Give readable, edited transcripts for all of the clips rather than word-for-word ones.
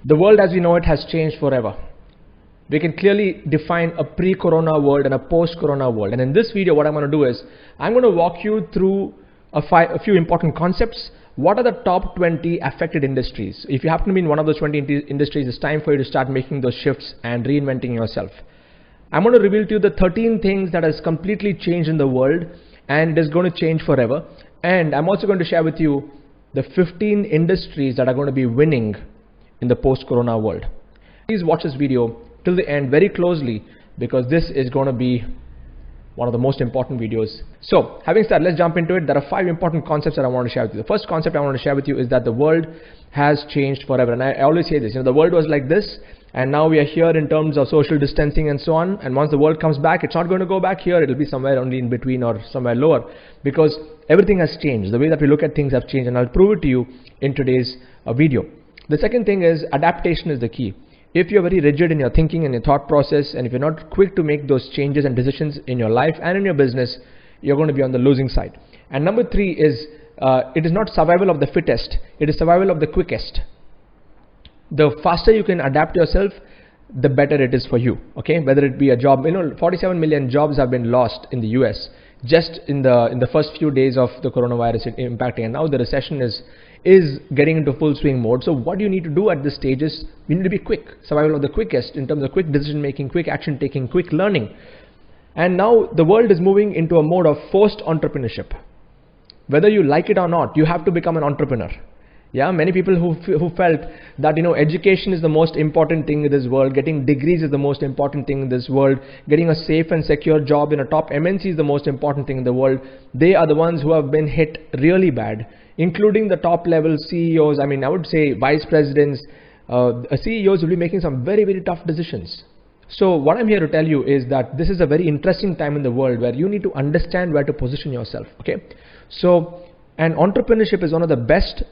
The world as we know it has changed forever. We can clearly define a pre-corona world and a post-corona world. And in this video, what I'm going to do is, I'm going to walk you through a few important concepts. What are the top 20 affected industries? If you happen to be in one of those 20 industries, it's time for you to start making those shifts and reinventing yourself. I'm going to reveal to you the 13 things that has completely changed in the world, and it is going to change forever. And I'm also going to share with you the 15 industries that are going to be winning in the post-corona world. Please watch this video till the end very closely, because this is going to be one of the most important videos. So having said, let's jump into it. There are 5 important concepts that I want to share with you. The first concept I want to share with you is that the world has changed forever. And I always say this, the world was like this, and now we are here in terms of social distancing and so on. And once the world comes back, it's not going to go back here. It'll be somewhere only in between or somewhere lower, because everything has changed. The way that we look at things have changed, and I'll prove it to you in today's video. The second thing is adaptation is the key. If you're very rigid in your thinking and your thought process, and if you're not quick to make those changes and decisions in your life and in your business, you're going to be on the losing side. And number 3 is, it is not survival of the fittest, it is survival of the quickest. The faster you can adapt yourself, the better it is for you, okay? Whether it be a job, 47 million jobs have been lost in the US just in the first few days of the coronavirus impacting, and now the recession is getting into full swing mode. So what you need to do at this stage is, you need to be quick, survival of the quickest, in terms of quick decision making, quick action taking, quick learning. And now the world is moving into a mode of forced entrepreneurship. Whether you like it or not, you have to become an entrepreneur. Yeah, many people who felt that education is the most important thing in this world, getting degrees is the most important thing in this world, getting a safe and secure job in a top MNC is the most important thing in the world, they are the ones who have been hit really bad, including the top level CEOs. I would say vice presidents, CEOs will be making some very, very tough decisions. So what I'm here to tell you is that this is a very interesting time in the world where you need to understand where to position yourself, okay? So, and entrepreneurship is one of the best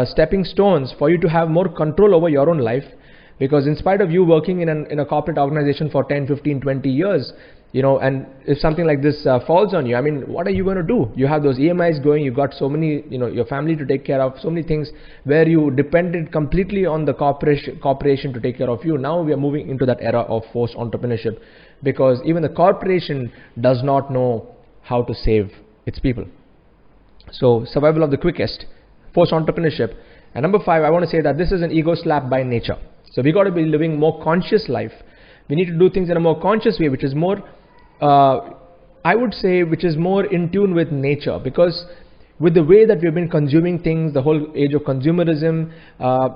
stepping stones for you to have more control over your own life, because in spite of you working in a corporate organization for 10, 15, 20 years, and if something like this falls on you, what are you going to do? You have those EMIs going, you got so many, your family to take care of, so many things where you depended completely on the corporation to take care of you. Now we are moving into that era of forced entrepreneurship, because even the corporation does not know how to save its people. So survival of the quickest, forced entrepreneurship. And number 5, I want to say that this is an ego slap by nature. So we got to be living more conscious life. We need to do things in a more conscious way, which is more, I would say, which is more in tune with nature. Because with the way that we've been consuming things, the whole age of consumerism,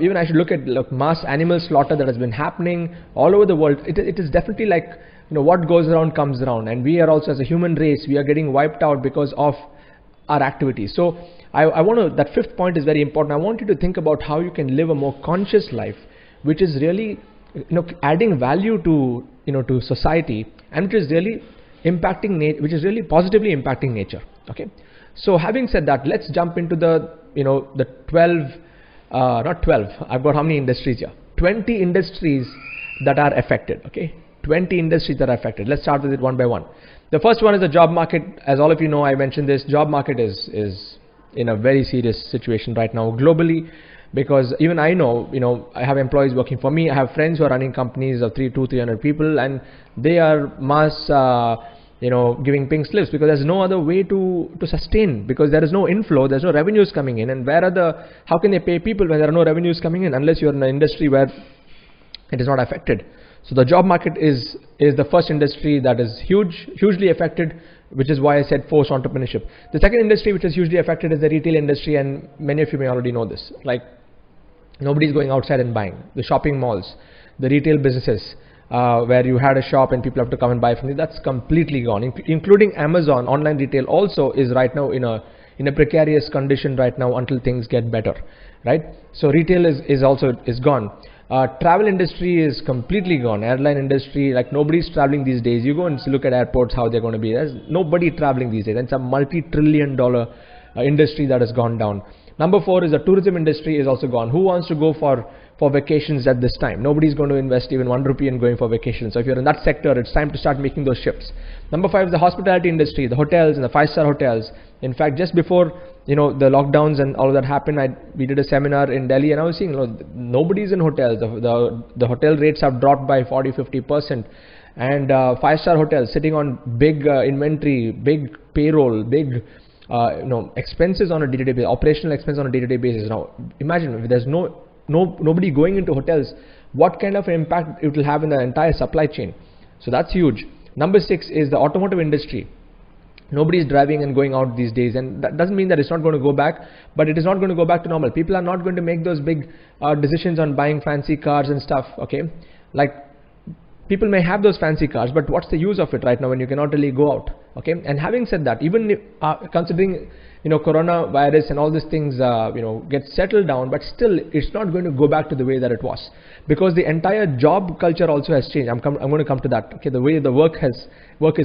even I should look at mass animal slaughter that has been happening all over the world. It is definitely like, what goes around comes around. And we are also, as a human race, we are getting wiped out because of our activities. So I want to, that 5th point is very important. I want you to think about how you can live a more conscious life, which is really adding value to to society, and which is really impacting which is really positively impacting nature, okay? So having said that, let's jump into the the 12, not 12, I've got how many industries here? 20 industries that are affected, okay? 20 industries that are affected. Let's start with it one by one. The first one is the job market. As all of you know, I mentioned this, job market is in a very serious situation right now globally, because even I know, I have employees working for me. I have friends who are running companies of 300 people, and they are mass, giving pink slips, because there's no other way to sustain, because there is no inflow, there's no revenues coming in. And how can they pay people when there are no revenues coming in, unless you're in an industry where it is not affected? So the job market is the first industry that is hugely affected, which is why I said forced entrepreneurship. The second industry which is hugely affected is the retail industry, and many of you may already know this. Like, nobody's going outside and buying. The shopping malls, the retail businesses, where you had a shop and people have to come and buy from you, that's completely gone. Including Amazon, online retail also is right now in a precarious condition right now until things get better, right? So retail is also gone. Travel industry is completely gone. Airline industry, like nobody's traveling these days. You go and look at airports, how they're going to be. There's nobody traveling these days. It's a multi-trillion-dollar industry that has gone down. Number 4 is the tourism industry is also gone. Who wants to go for vacations at this time? Nobody's going to invest even 1 rupee in going for vacation. So if you're in that sector, it's time to start making those shifts. Number 5 is the hospitality industry, the hotels and the 5-star hotels. In fact, just before the lockdowns and all of that happened, we did a seminar in Delhi, and I was seeing, nobody's in hotels. The hotel rates have dropped by 40-50%, and 5-star hotels sitting on big inventory, big payroll, big expenses on a day-to-day basis, operational expense on a day-to-day basis. Now imagine if there's nobody going into hotels, what kind of impact it will have in the entire supply chain. So that's huge. Number 6 is the automotive industry. Nobody is driving and going out these days, and that doesn't mean that it's not going to go back, but it is not going to go back to normal. People are not going to make those big decisions on buying fancy cars and stuff, okay? Like, people may have those fancy cars, but what's the use of it right now when you cannot really go out, okay? And having said that, even if, considering coronavirus and all these things get settled down, but still it's not going to go back to the way that it was, because the entire job culture also has changed. I'm going to come to that, okay? The way the work is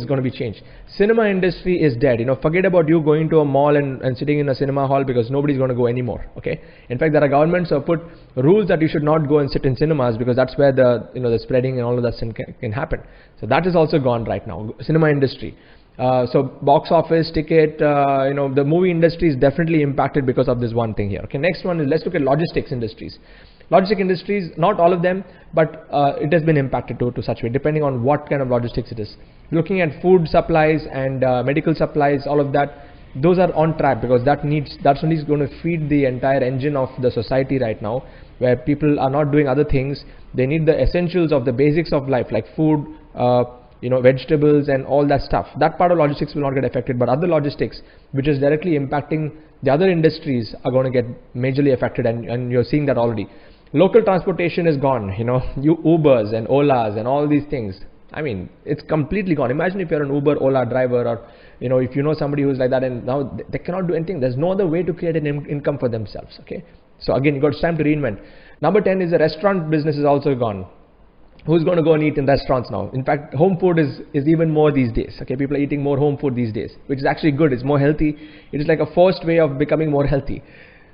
going to be changed. Cinema industry is dead. Forget about you going to a mall and sitting in a cinema hall, because nobody's going to go anymore, okay? In fact, there are governments who have put rules that you should not go and sit in cinemas, because that's where the spreading and all of that can happen. So that is also gone right now, cinema industry. So box office, ticket, the movie industry is definitely impacted because of this one thing here. Okay, next one is, let's look at logistics industries. Logistic industries, not all of them, but it has been impacted to such way, depending on what kind of logistics it is. Looking at food supplies and medical supplies, all of that, those are on track, because that's only going to feed the entire engine of the society right now, where people are not doing other things. They need the essentials of the basics of life, like food, vegetables and all that stuff. That part of logistics will not get affected, but other logistics, which is directly impacting the other industries, are going to get majorly affected, and you're seeing that already. Local transportation is gone, Ubers and Olas and all these things. I mean, it's completely gone. Imagine if you're an Uber, Ola driver, or if you know somebody who's like that, and now they cannot do anything. There's no other way to create an income for themselves, okay? So again, it's time to reinvent. Number 10 is the restaurant business is also gone. Who's going to go and eat in restaurants now? In fact, home food is even more these days, okay? People are eating more home food these days, which is actually good. It's more healthy. It is like a forced way of becoming more healthy.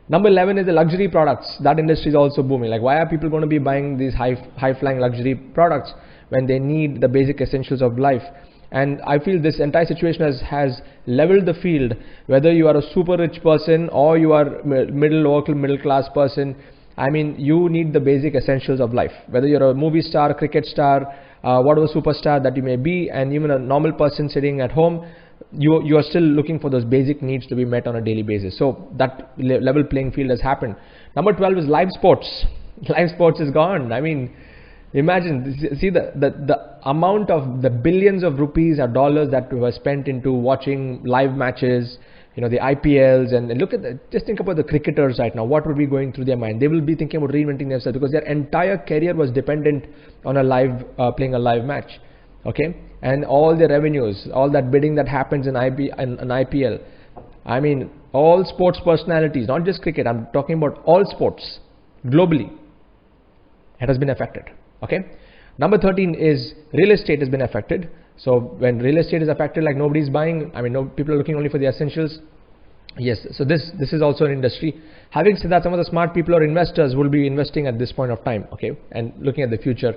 Number 11 is the luxury products. That industry is also booming. Like, why are people going to be buying these high-flying luxury products when they need the basic essentials of life? And I feel this entire situation has leveled the field. Whether you are a super rich person or you are middle class person, I mean, you need the basic essentials of life. Whether you're a movie star, cricket star, whatever superstar that you may be, and even a normal person sitting at home, you are still looking for those basic needs to be met on a daily basis. So that level playing field has happened. Number 12 is live sports. Live sports is gone. I mean, imagine, see the amount of the billions of rupees or dollars that were spent into watching live matches, the IPLs, and look at just think about the cricketers right now. What would be going through their mind? They will be thinking about reinventing themselves, because their entire career was dependent on playing a live match, okay? And all the revenues, all that bidding that happens in an IPL. I mean, all sports personalities, not just cricket, I'm talking about all sports globally, it has been affected, okay? Number 13 is real estate has been affected. So when real estate is affected, like nobody's buying, I mean, people are looking only for the essentials. Yes, so this is also an industry. Having said that, some of the smart people or investors will be investing at this point of time, okay, and looking at the future.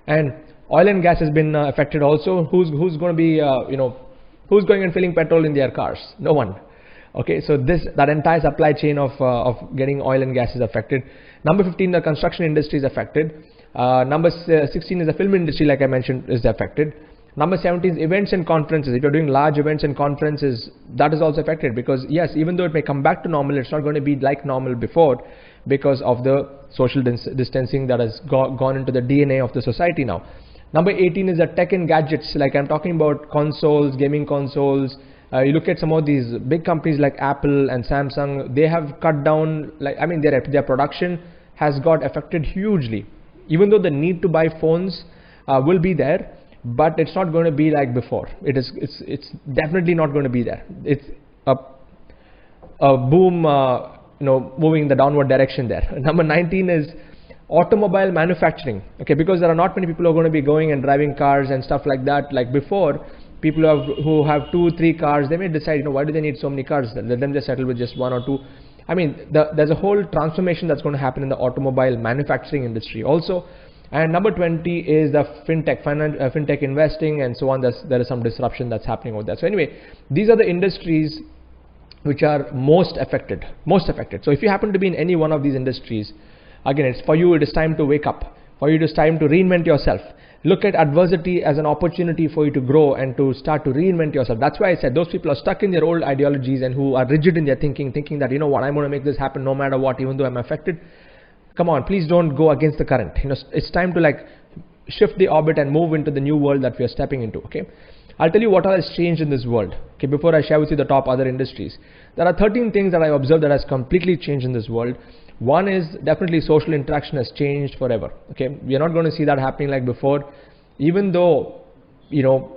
And oil and gas has been affected also. Who's going to be, who's going and filling petrol in their cars? No one. Okay, so that entire supply chain of getting oil and gas is affected. Number 15, the construction industry is affected. Number 16 is the film industry, like I mentioned, is affected. Number 17 is events and conferences. If you're doing large events and conferences, that is also affected, because yes, even though it may come back to normal, it's not going to be like normal before, because of the social distancing that has gone into the DNA of the society now. Number 18 is the tech and gadgets, like I'm talking about consoles, gaming consoles. You look at some of these big companies like Apple and Samsung, they have cut down, their production has got affected hugely. Even though the need to buy phones will be there, but it's not going to be like before. It's definitely not going to be there. It's a boom, moving in the downward direction there. Number 19 is automobile manufacturing. Okay, because there are not many people who are going to be going and driving cars and stuff like that. Like before, people who have 2-3 cars, they may decide, why do they need so many cars? Let them just settle with just 1 or 2. I mean, there's a whole transformation that's going to happen in the automobile manufacturing industry also. And number 20 is the fintech investing and so on. There is some disruption that's happening over there. So anyway, these are the industries which are most affected. So if you happen to be in any one of these industries, again, it's for you, it is time to wake up. For you, it is time to reinvent yourself. Look at adversity as an opportunity for you to grow and to start to reinvent yourself. That's why I said those people are stuck in their old ideologies and who are rigid in their thinking that, you know what, I'm going to make this happen no matter what, even though I'm affected. Come on, please don't go against the current. You know, it's time to like shift the orbit and move into the new world that we are stepping into. Okay, I'll tell you what all has changed in this world. Okay, before I share with you the top other industries, there are 13 things that I observed that has completely changed in this world. One is definitely social interaction has changed forever. Okay, we are not going to see that happening like before, even though, you know,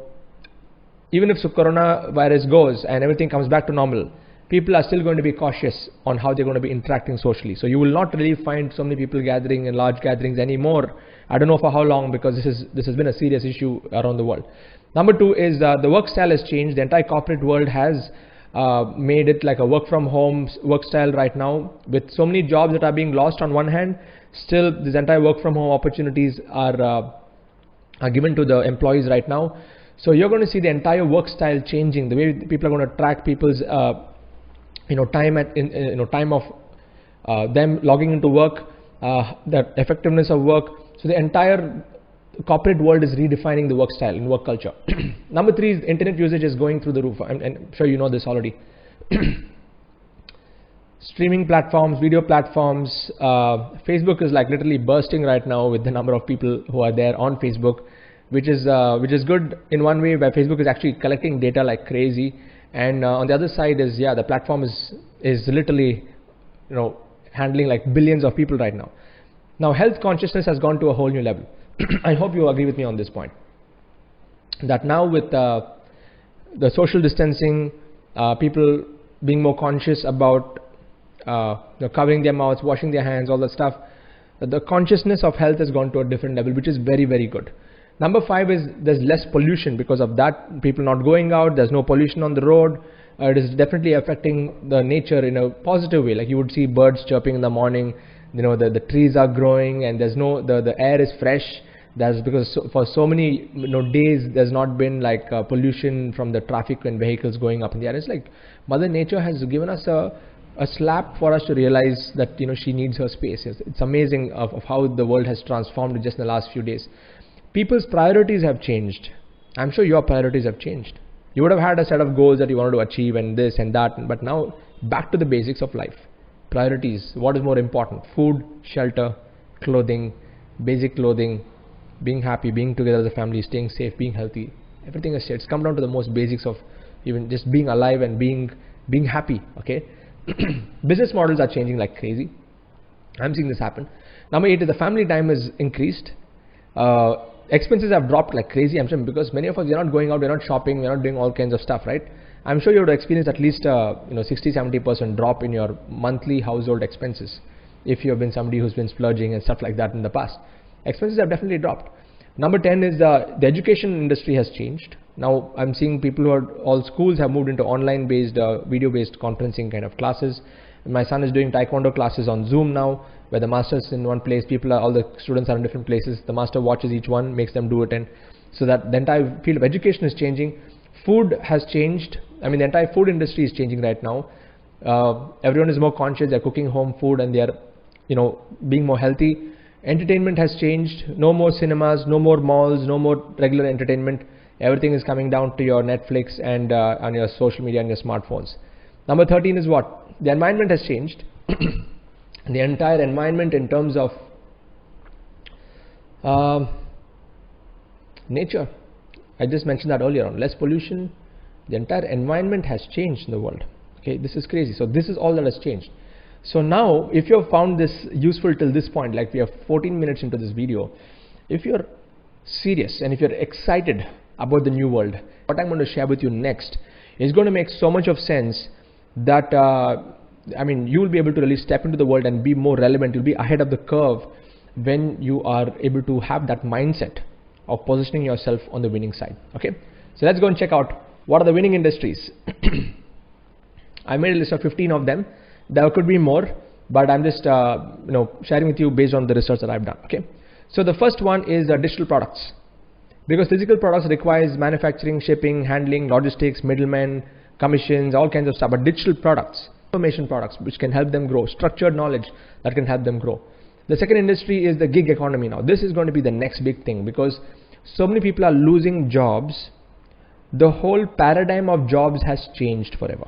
even if coronavirus goes and everything comes back to normal, people are still going to be cautious on how they're going to be interacting socially. So you will not really find so many people gathering in large gatherings anymore. I don't know for how long, because this has been a serious issue around the world. Number two is the work style has changed. The entire corporate world has made it like a work from home work style right now, with so many jobs that are being lost on one hand. Still, this entire work from home opportunities are given to the employees right now. So you're going to see the entire work style changing. The way people are going to track people's time of them logging into work, the effectiveness of work. So the entire corporate world is redefining the work style and work culture. Number three is internet usage is going through the roof. I'm sure you know this already. Streaming platforms, video platforms, Facebook is like literally bursting right now with the number of people who are there on Facebook, which is good in one way, where Facebook is actually collecting data like crazy, and on the other side is, yeah, the platform is literally, you know, handling like billions of people right now. Now health consciousness has gone to a whole new level. I hope you agree with me on this point, that now with the social distancing, people being more conscious about covering their mouths, washing their hands, all that stuff, the consciousness of health has gone to a different level, which is very, very good. Number five is there's less pollution because of that. People not going out, there's no pollution on the road. It is definitely affecting the nature in a positive way. Like you would see birds chirping in the morning, you know, the trees are growing, and there's no, the air is fresh. That's because for so many days there's not been like pollution from the traffic and vehicles going up in the air. It's like Mother Nature has given us a slap for us to realize that, you know, she needs her space. It's amazing of how the world has transformed just in the last few days. People's priorities have changed. I'm sure your priorities have changed. You would have had a set of goals that you wanted to achieve and this and that, but now back to the basics of life. Priorities, what is more important? Food, shelter, clothing, basic clothing, being happy, being together as a family, staying safe, being healthy. Everything is it's come down to the most basics of even just being alive and being happy. Okay. Business models are changing like crazy. I'm seeing this happen. Number 8 is the family time is increased. Expenses have dropped like crazy. I'm sure because many of us, we're not going out, we're not shopping, we're not doing all kinds of stuff, right? I'm sure you would experience at least 60-70% drop in your monthly household expenses if you have been somebody who's been splurging and stuff like that in the past. Expenses have definitely dropped. Number 10 is the education industry has changed. Now I'm seeing people who are, all schools have moved into online based, video based conferencing kind of classes. My son is doing taekwondo classes on Zoom now, where the master's in one place, all the students are in different places. The master watches each one, makes them do it, and so that the entire field of education is changing. Food has changed. I mean, the entire food industry is changing right now. Everyone is more conscious. They're cooking home food and they're, being more healthy. Entertainment has changed. No more cinemas, no more malls, no more regular entertainment. Everything is coming down to your Netflix and on your social media and your smartphones. Number 13 is what? The environment has changed. The entire environment in terms of nature. I just mentioned that earlier on. Less pollution. The entire environment has changed in the world. Okay, this is crazy. So this is all that has changed. So now, if you have found this useful till this point, like we have 14 minutes into this video, if you're serious and if you're excited about the new world, what I'm going to share with you next is going to make so much of sense that you will be able to really step into the world and be more relevant. You'll be ahead of the curve when you are able to have that mindset of positioning yourself on the winning side. Okay, so let's go and check out what are the winning industries. I made a list of 15 of them. There could be more, but I'm just sharing with you based on the research that I've done. Okay, so the first one is digital products, because physical products requires manufacturing, shipping, handling, logistics, middlemen, commissions, all kinds of stuff, but digital products, information products, which can help them grow, structured knowledge that can help them grow. The second industry is the gig economy now. This is going to be the next big thing because so many people are losing jobs. The whole paradigm of jobs has changed forever,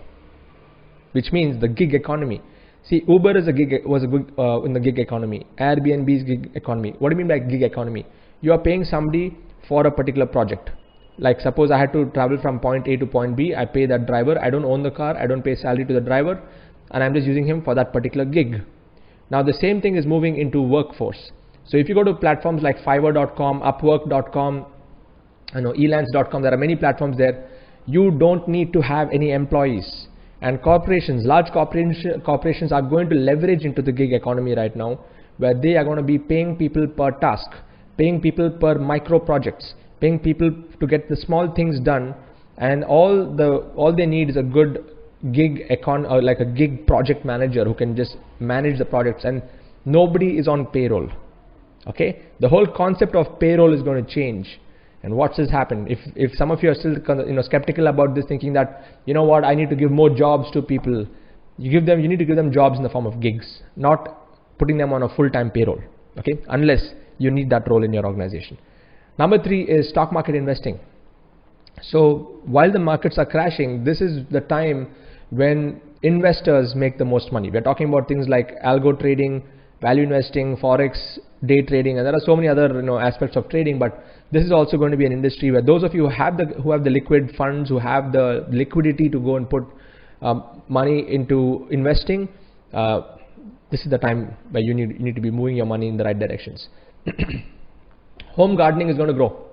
which means the gig economy. See, Uber is was a good in the gig economy. Airbnb is gig economy. What do you mean by gig economy? You are paying somebody for a particular project. Like suppose I had to travel from point A to point B. I pay that driver. I don't own the car. I don't pay salary to the driver, and I'm just using him for that particular gig. Now the same thing is moving into workforce. So if you go to platforms like Fiverr.com, Upwork.com, Elance.com, there are many platforms there. You don't need to have any employees. And corporations, large corporations are going to leverage into the gig economy right now, where they are going to be paying people per task, paying people per micro projects, paying people to get the small things done, and all they need is a good gig or like a gig project manager who can just manage the projects, and nobody is on payroll. Okay, the whole concept of payroll is going to change. And what has happened? If some of you are still skeptical about this, thinking that what, I need to give more jobs to people, you need to give them jobs in the form of gigs, not putting them on a full-time payroll. Okay, unless you need that role in your organization. Number 3 is stock market investing. So while the markets are crashing, this is the time when investors make the most money. We're talking about things like algo trading, value investing, forex, day trading, and there are so many other aspects of trading. But this is also going to be an industry where those of you who have the liquid funds, who have the liquidity to go and put money into investing, this is the time where you need to be moving your money in the right directions. Home gardening is going to grow.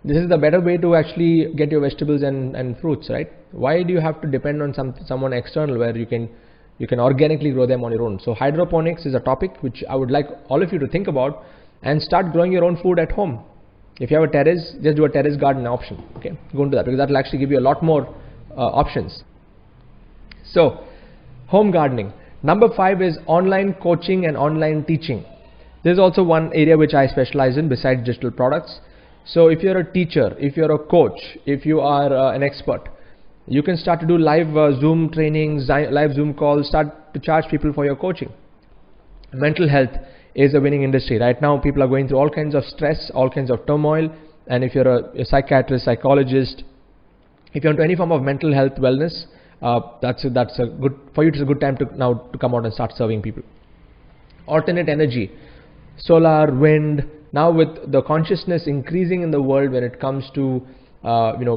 This is the better way to actually get your vegetables and fruits, right? Why do you have to depend on someone external where you can organically grow them on your own? So hydroponics is a topic which I would like all of you to think about and start growing your own food at home. If you have a terrace, just do a terrace garden option. Okay, go into that because that will actually give you a lot more options. So home gardening. Number 5 is online coaching and online teaching. This is also one area which I specialize in besides digital products. So if you're a teacher, if you're a coach, if you are an expert, you can start to do live Zoom trainings, live Zoom calls, start to charge people for your coaching. Mental health is a winning industry. Right now people are going through all kinds of stress, all kinds of turmoil, and if you're a psychiatrist, psychologist, if you're into any form of mental health wellness, that's a good for you. It's a good time to come out and start serving people. Alternate energy, solar, wind. Now with the consciousness increasing in the world when it comes to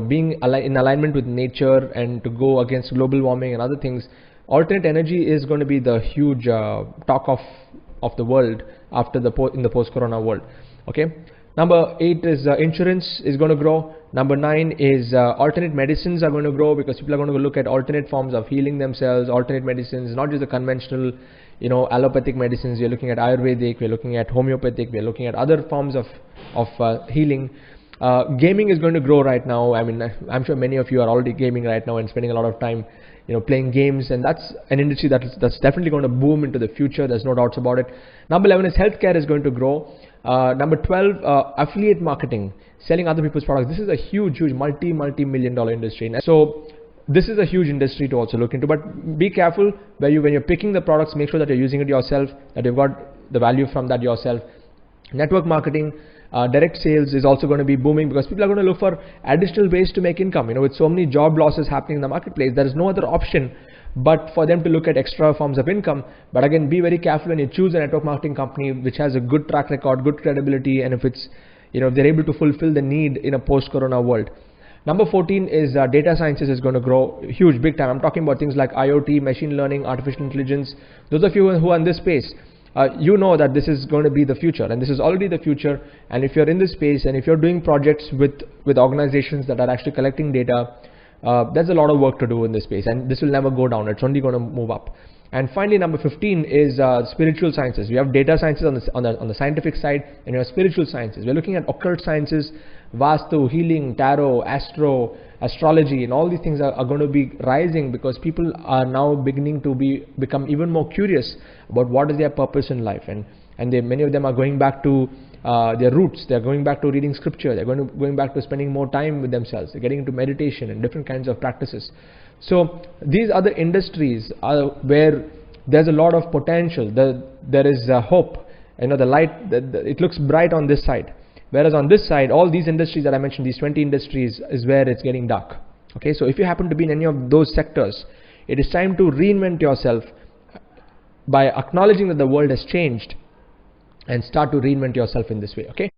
being in alignment with nature and to go against global warming and other things, alternate energy is going to be the huge talk of the world after in the post-corona world. Okay. Number 8 is insurance is going to grow. Number 9 is alternate medicines are going to grow because people are going to look at alternate forms of healing themselves, alternate medicines, not just the conventional allopathic medicines. We're looking at Ayurvedic, we're looking at homeopathic, we're looking at other forms of healing. Gaming is going to grow right now. I mean, I'm sure many of you are already gaming right now and spending a lot of time playing games, and that's an industry that's definitely going to boom into the future. There's no doubts about it. Number 11 is healthcare is going to grow. Number 12, affiliate marketing, selling other people's products. This is a huge multi-million dollar industry. So this is a huge industry to also look into, but be careful when you're picking the products, make sure that you're using it yourself, that you've got the value from that yourself. Network marketing, direct sales is also going to be booming because people are going to look for additional ways to make income. With so many job losses happening in the marketplace, there is no other option but for them to look at extra forms of income. But again, be very careful when you choose a network marketing company which has a good track record, good credibility, and if it's if they're able to fulfill the need in a post-corona world. Number 14 is data sciences is going to grow huge, big time. I'm talking about things like IoT, machine learning, artificial intelligence. Those of you who are in this space, you know that this is going to be the future, and this is already the future. And if you're in this space and if you're doing projects with organizations that are actually collecting data, there's a lot of work to do in this space, and this will never go down. It's only going to move up. And finally, number 15 is spiritual sciences. We have data sciences on the scientific side, and we have spiritual sciences. We're looking at occult sciences, Vastu, healing, tarot, astro, astrology, and all these things are going to be rising because people are now beginning to become even more curious about what is their purpose in life. And and many of them are going back to their roots. They're going back to reading scripture. They're going back to spending more time with themselves. They're getting into meditation and different kinds of practices. So these other industries are where there's a lot of potential. There is hope. The light, it looks bright on this side. Whereas on this side, all these industries that I mentioned, these 20 industries, is where it's getting dark. Okay, so if you happen to be in any of those sectors, it is time to reinvent yourself by acknowledging that the world has changed and start to reinvent yourself in this way. Okay.